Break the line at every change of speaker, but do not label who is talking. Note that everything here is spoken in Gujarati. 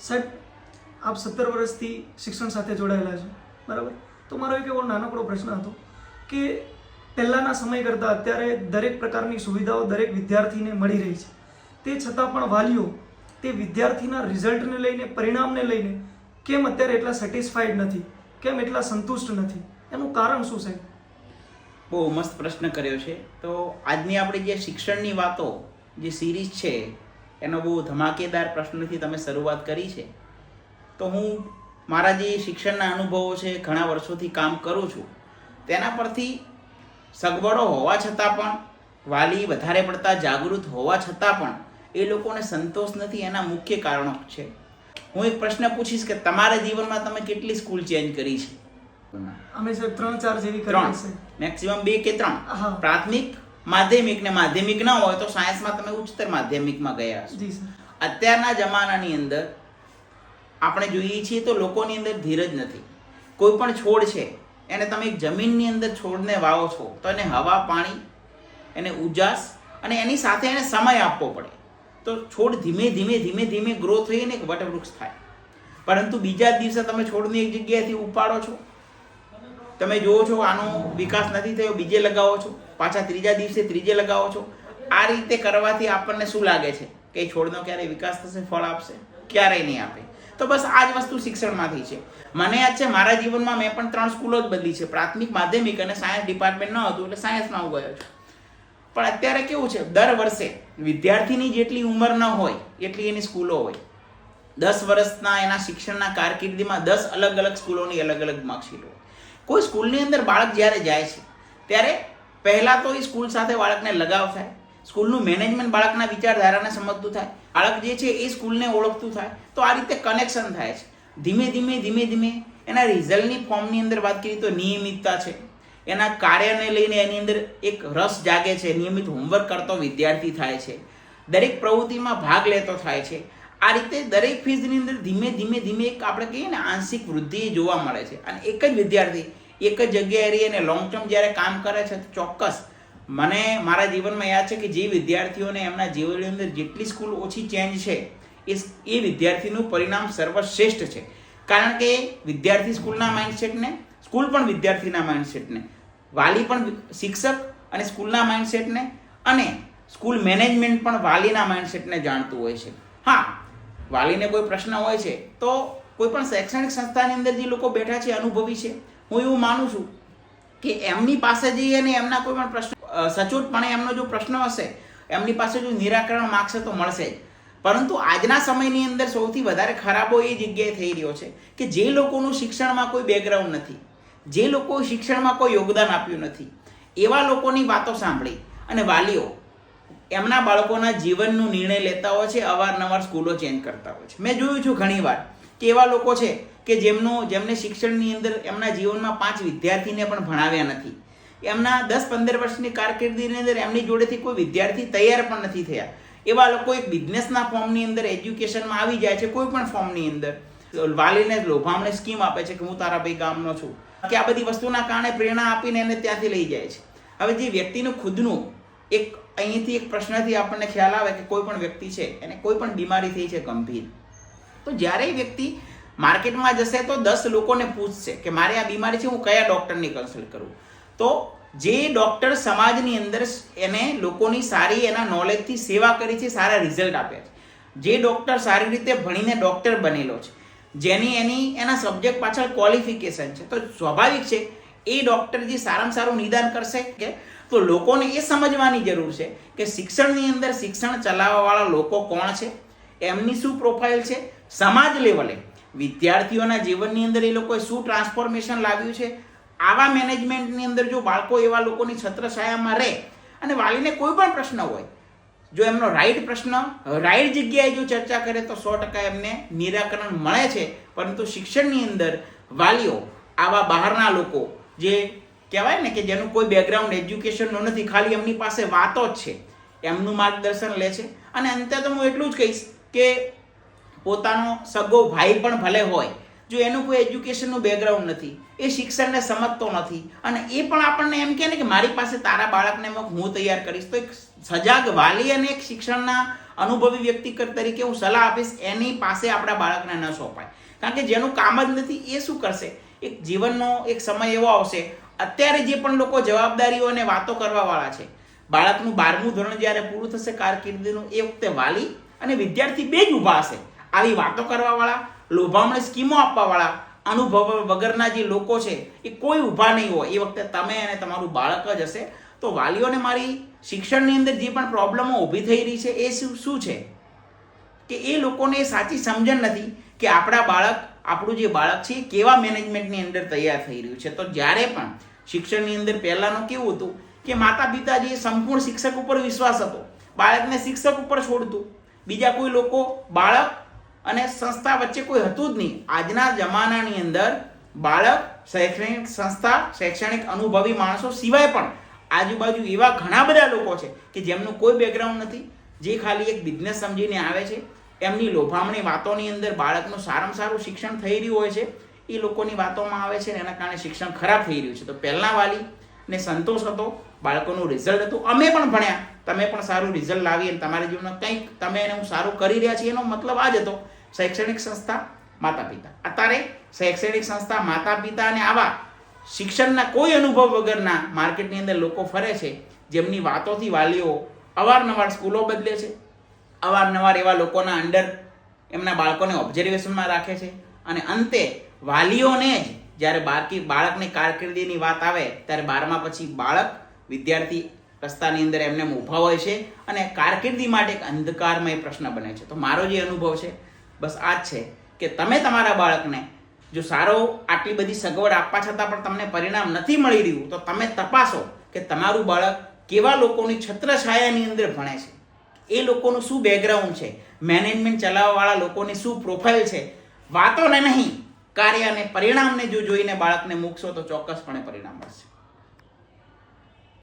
સાહેબ, આપ 17 વર્ષથી શિક્ષણ સાથે જોડાયેલા છો, બરાબર? તો મારો એક એવો નાનકડો પ્રશ્ન હતો કે પહેલાંના સમય કરતાં અત્યારે દરેક પ્રકારની સુવિધાઓ દરેક વિદ્યાર્થીને મળી રહી છે, તે છતાં પણ વાલીઓ તે વિદ્યાર્થીના રિઝલ્ટને લઈને, પરિણામને લઈને કેમ અત્યારે એટલા સેટિસ્ફાઈડ નથી, કેમ એટલા સંતુષ્ટ નથી? એનું કારણ શું સાહેબ?
બહુ મસ્ત પ્રશ્ન કર્યો છે. તો આજની આપણી જે શિક્ષણની વાતો જે સિરીઝ છે એનો બહુ ધમાકેદાર પ્રશ્નથી તમે શરૂઆત કરી છે. તો હું મારા જે શિક્ષણના અનુભવો છે, ઘણા વર્ષોથી કામ કરું છું, તેના પરથી સગવડો હોવા છતાં પણ, વાલી વધારે પડતા જાગૃત હોવા છતાં પણ એ લોકોને સંતોષ નથી. એના મુખ્ય કારણો છે. હું એક પ્રશ્ન પૂછીશ કે તમારા જીવનમાં તમે કેટલી સ્કૂલ ચેન્જ કરી છે?
અમે સાહેબ 3-4 જેવી કરી છે.
મેક્સિમમ 2 કે 3.
હા.
પ્રાથમિક, માધ્યમિક ને માધ્યમિક ના હોય તો સાયન્સમાં તમે ઉચ્ચતર માધ્યમિકમાં ગયા છો.
જી સર.
અત્યારના જમાનાની અંદર આપણે જોઈએ છીએ તો લોકોની અંદર ધીરજ નથી. કોઈ પણ છોડ છે એને તમે એક જમીનની અંદર છોડને વાવો છો તો એને હવા, પાણી, એને ઉજાસ અને એની સાથે એને સમય આપવો પડે તો છોડ ધીમે ધીમે ધીમે ધીમે ગ્રો થઈને એક વટવૃક્ષ થાય. પરંતુ બીજા દિવસે તમે છોડને એક જગ્યાએથી ઉપાડો છો, તમે જુઓ છો આનો વિકાસ નથી થયો, બીજે લગાવો છો, પાછા ત્રીજા દિવસે ત્રીજે લગાવો છો. આ રીતે કરવાથી આપણને શું લાગે છે કે છોડનો ક્યારે વિકાસ થશે, ફળ આપશે? ક્યારેય નહીં આપે. તો બસ આ જ વસ્તુ શિક્ષણમાંથી છે. મને યાદ છે મારા જીવનમાં મેં પણ 3 સ્કૂલો જ બદલી છે. પ્રાથમિક, માધ્યમિક અને સાયન્સ ડિપાર્ટમેન્ટ ન હતું એટલે સાયન્સમાં હું ગયો છું. પણ અત્યારે કેવું છે, દર વર્ષે વિદ્યાર્થીની જેટલી ઉંમર ન હોય એટલી એની સ્કૂલો હોય. 10 વર્ષના એના શિક્ષણના કારકિર્દીમાં 10 અલગ અલગ સ્કૂલોની અલગ અલગ માર્કશીટ હોય. કોઈ સ્કૂલની અંદર બાળક જ્યારે જાય છે ત્યારે પહેલાં તો એ સ્કૂલ સાથે બાળકને લગાવ થાય, સ્કૂલનું મેનેજમેન્ટ બાળકના વિચારધારાને સમજતું થાય, બાળક જે છે એ સ્કૂલને ઓળખતું થાય. તો આ રીતે કનેક્શન થાય છે. ધીમે ધીમે ધીમે ધીમે એના રિઝલ્ટની ફોર્મની અંદર વાત કરીએ તો નિયમિતતા છે, એના કાર્યને લઈને એની અંદર એક રસ જાગે છે, નિયમિત હોમવર્ક કરતો વિદ્યાર્થી થાય છે, દરેક પ્રવૃત્તિમાં ભાગ લેતો થાય છે. આ રીતે દરેક ફેઝની અંદર ધીમે ધીમે ધીમે એક આપણે કહીએ ને આંશિક વૃદ્ધિ જોવા મળે છે. અને એક જ વિદ્યાર્થી એક જ જગ્યાએ રહી અને લોંગ ટર્મ જ્યારે કામ કરે છે તો ચોક્કસ મને મારા જીવનમાં યાદ છે કે જે વિદ્યાર્થીઓને એમના જીવનની અંદર જેટલી સ્કૂલ ઓછી ચેન્જ છે એ વિદ્યાર્થીનું પરિણામ સર્વશ્રેષ્ઠ છે. કારણ કે વિદ્યાર્થી સ્કૂલના માઇન્ડસેટને, સ્કૂલ પણ વિદ્યાર્થીના માઇન્ડસેટને, વાલી પણ શિક્ષક અને સ્કૂલના માઇન્ડસેટને, અને સ્કૂલ મેનેજમેન્ટ પણ વાલીના માઇન્ડસેટને જાણતું હોય છે. હા, વાલીને કોઈ પ્રશ્ન હોય છે તો કોઈ પણ શૈક્ષણિક સંસ્થાની અંદર જે લોકો બેઠા છે, અનુભવી છે, હું એવું માનું છું કે એમની પાસે જઈએ અને એમના કોઈ પણ પ્રશ્ન સચોટપણે એમનો જો પ્રશ્ન હશે, એમની પાસે જો નિરાકરણ માગશે તો મળશે જ. પરંતુ આજના સમયની અંદર સૌથી વધારે ખરાબો એ જગ્યાએ થઈ રહ્યો છે કે જે લોકોનું શિક્ષણમાં કોઈ બેકગ્રાઉન્ડ નથી, જે લોકો શિક્ષણમાં કોઈ યોગદાન આપ્યું નથી, એવા લોકોની વાતો સાંભળી અને વાલીઓ એમના બાળકોના જીવનનો નિર્ણય લેતા હોય છે, અવારનવાર સ્કૂલો ચેન્જ કરતા હોય છે. મેં જોયું છું ઘણીવાર કે એવા લોકો છે કે જેમને શિક્ષણની અંદર એમના જીવનમાં 5 વિદ્યાર્થીને પણ ભણાવ્યા નથી. એમના 10-15 વર્ષની કારકિર્દીની અંદર એમની જોડેથી કોઈ વિદ્યાર્થી તૈયાર પણ નથી થયા. એવા લોકો એક બિઝનેસના ફોર્મની અંદર એજ્યુકેશનમાં આવી જાય છે, કોઈ પણ ફોર્મની અંદર વાલીને લોભામણી સ્કીમ આપે છે કે હું તારા ભાઈ ગામનો છું, કે આ બધી વસ્તુના કારણે પ્રેરણા આપીને એને ત્યાંથી લઈ જાય છે. હવે જે વ્યક્તિનું ખુદનું એક અહીંથી એક પ્રશ્નથી આપણને ખ્યાલ આવે કે કોઈ પણ વ્યક્તિ છે એને કોઈ પણ બીમારી થઈ છે ગંભીર, તો જ્યારે એ વ્યક્તિ માર્કેટમાં જશે તો 10 લોકોને પૂછશે કે મારે આ બીમારી છે, હું કયા ડૉક્ટરની કન્સલ્ટ કરું. તો જે ડૉક્ટર સમાજની અંદર એને લોકોની સારી એના નોલેજથી સેવા કરી છે, સારા રિઝલ્ટ આપ્યા છે, જે ડૉક્ટર સારી રીતે ભણીને ડૉક્ટર બનેલો છે, જેની એના સબ્જેક્ટ પાછળ ક્વોલિફિકેશન છે, તો સ્વાભાવિક છે એ ડૉક્ટર જે સારામાં સારું નિદાન કરશે. કે તો લોકોને એ સમજવાની જરૂર છે કે શિક્ષણની અંદર શિક્ષણ ચલાવવાવાળા લોકો કોણ છે, એમની શું પ્રોફાઇલ છે, સમાજ લેવલે વિદ્યાર્થીઓના જીવનની અંદર એ લોકોએ શું ટ્રાન્સફોર્મેશન લાવ્યું છે. આવા મેનેજમેન્ટની અંદર જો બાળકો એવા લોકોની છત્રછાયામાં રહે અને વાલીને કોઈ પણ પ્રશ્ન હોય, જો એમનો રાઈટ પ્રશ્ન રાઈટ જગ્યાએ જો ચર્ચા કરે તો 100% એમને નિરાકરણ મળે છે. પરંતુ શિક્ષણની અંદર વાલીઓ આવા બહારના લોકો જે કહેવાય ને કે જેનું કોઈ બેકગ્રાઉન્ડ એજ્યુકેશનનો નથી, ખાલી એમની પાસે વાતો જ છે, એમનું માર્ગદર્શન લે છે. અને અંતે તો હું એટલું જ કહીશ કે પોતાનો સગો ભાઈ પણ ભલે હોય, જો એનું કોઈ એજ્યુકેશનનું બેકગ્રાઉન્ડ નથી, એ શિક્ષણને સમજતો નથી અને એ પણ આપણને એમ કહે ને કે મારી પાસે તારા બાળકને હું તૈયાર કરીશ, તો એક સજાગ વાલી અને એક શિક્ષણના અનુભવી વ્યક્તિ તરીકે હું સલાહ આપીશ, એની પાસે આપણા બાળકને ન સોંપાય. કારણ કે જેનું કામ જ નથી એ શું કરશે? એક જીવનનો એક સમય એવો આવશે, અત્યારે જે પણ લોકો જવાબદારીઓ અને વાતો કરવાવાળા છે, બાળકનું 12મું ધોરણ જ્યારે પૂરું થશે કારકિર્દીનું, એ વખતે વાલી અને વિદ્યાર્થી બે જ ઊભા હશે. આવી વાતો કરવાવાળા, લોભામણી સ્કીમો આપવાવાળા, અનુભવ વગરના જે લોકો છે એ કોઈ ઊભા નહીં હોય. એ વખતે તમે અને તમારું બાળક જ હશે. તો વાલીઓને મારી શિક્ષણની અંદર જે પણ પ્રોબ્લેમો ઊભી થઈ રહી છે એ શું છે કે એ લોકોને સાચી સમજણ નથી કે આપણું જે બાળક છે એ કેવા મેનેજમેન્ટની અંદર તૈયાર થઈ રહ્યું છે. તો જ્યારે પણ શિક્ષણની અંદર પહેલાંનું કેવું હતું કે માતા પિતાજી સંપૂર્ણ શિક્ષક ઉપર વિશ્વાસ હતો, બાળકને શિક્ષક ઉપર છોડતું, બીજા કોઈ લોકો, બાળક અને સંસ્થા વચ્ચે કોઈ હતું જ નહીં. આજના જમાનાની અંદર બાળક, શૈક્ષણિક સંસ્થા, શૈક્ષણિક અનુભવી માણસો સિવાય પણ આજુબાજુ એવા ઘણા બધા લોકો છે કે જેમનું કોઈ બેકગ્રાઉન્ડ નથી, જે ખાલી એક બિઝનેસ સમજીને આવે છે. એમની લોભામણી વાતોની અંદર બાળકનું સારામાં સારું શિક્ષણ થઈ રહ્યું હોય છે, એ લોકોની વાતોમાં આવે છે ને એના કારણે શિક્ષણ ખરાબ થઈ રહ્યું છે. તો પહેલાં વાલીને સંતોષ હતો, બાળકોનું રિઝલ્ટ હતું, અમે પણ ભણ્યા, તમે પણ સારું રિઝલ્ટ લાવી અને તમારા જીવનમાં કંઈક તમે એને હું સારું કરી રહ્યા છીએ, એનો મતલબ આ જ હતો. શૈક્ષણિક સંસ્થા, માતા પિતા. અત્યારે શૈક્ષણિક સંસ્થા, માતા પિતા અને આવા શિક્ષણના કોઈ અનુભવ વગરના માર્કેટની અંદર લોકો ફરે છે, જેમની વાતોથી વાલીઓ અવારનવાર સ્કૂલો બદલે છે, અવારનવાર એવા લોકોના અંડર એમના બાળકોને ઓબ્ઝર્વેશનમાં રાખે છે, અને અંતે વાલીઓને જ જ્યારે બાળકની કારકિર્દીની વાત આવે ત્યારે 12મા પછી બાળક, વિદ્યાર્થી રસ્તાની અંદર એમને ઊભા હોય છે અને કારકિર્દી માટે એક અંધકારમય પ્રશ્ન બને છે. તો મારો જે અનુભવ છે બસ આ જ છે કે તમે તમારા બાળકને જો સારો આટલી બધી સગવડ આપવા છતાં પણ તમને પરિણામ નથી મળી રહ્યું, તો તમે તપાસો કે તમારું બાળક કેવા લોકોની છત્રછાયાની અંદર ભણે છે, એ લોકોનું શું બેકગ્રાઉન્ડ છે, મેનેજમેન્ટ ચલાવવાવાળા લોકોની શું પ્રોફાઇલ છે. વાતોને નહીં, કાર્ય અને પરિણામને જો જોઈને બાળકને મૂકશો તો ચોક્કસપણે પરિણામ મળશે.